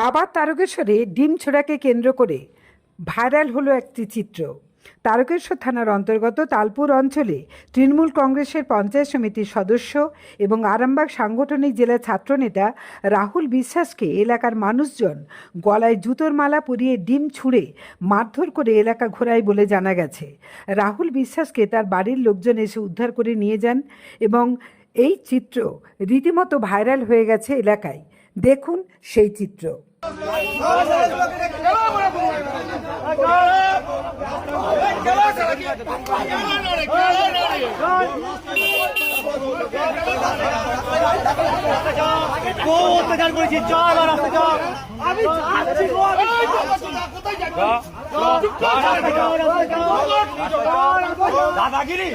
আবার তারকেশ্বরে ডিম ছোড়াকে কেন্দ্র করে ভাইরাল হলো একটি চিত্র। তারকেশ্বর থানার অন্তর্গত তালপুর অঞ্চলে তৃণমূল কংগ্রেসের পঞ্চায়েত সমিতির সদস্য এবং আরামবাগ সাংগঠনিক জেলা ছাত্রনেতা রাহুল বিশ্বাসকে এলাকার মানুষজন গলায় জুতোর মালা পরিয়ে ডিম ছুঁড়ে মারধর করে এলাকা ঘোরায় বলে জানা গেছে। রাহুল বিশ্বাসকে তার বাড়ির লোকজন এসে উদ্ধার করে নিয়ে যান এবং এই চিত্র রীতিমতো ভাইরাল হয়ে গেছে এলাকায়। দেখুন সেই চিত্র। অত্যাচার করেছি, চল আর আসতে চল। আমি দাদাগিরি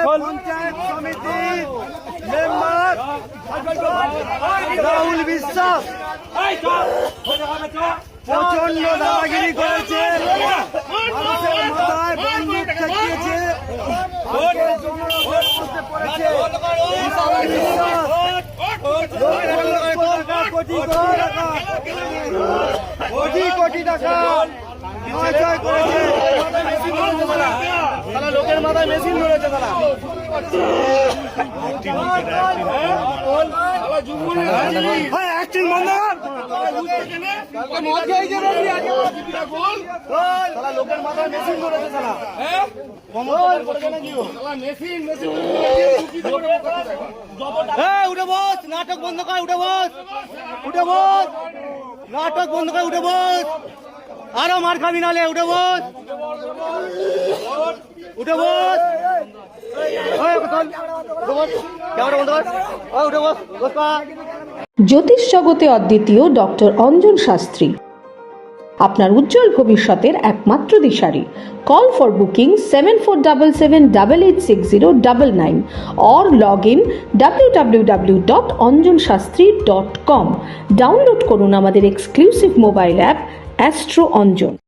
পঞ্চায়েত সমিতির মেম্বার রাহুল বিশ্বাস প্রচন্ড দাদাগিরি করেছে, মানুষের মাথায় বন্দুক ঠেকিয়েছে, কোটি কোটি টাকা নয় করেছে। তারা লোকের মাথায় মেশিন ধরেছে, তারা লোকের মাথায় মেশিন ধরেছে, তারা উঠে বস, নাটক বন্ধ কর, উঠে বস, উঠে বস, নাটক বন্ধ কর, উঠে বস, আরো মার খাবি নালে, উঠে বস, উঠে বস, জ্যোতিষ জগতে অদ্বিতীয় ডক্টর অঞ্জন শাস্ত্রী আপনার উজ্জ্বল ভবিষ্যতের একমাত্র দিশারি। Call for booking 7477886099 or log in www.anjanshastri.com। Download করুন আমাদের exclusive mobile app Astro Anjan.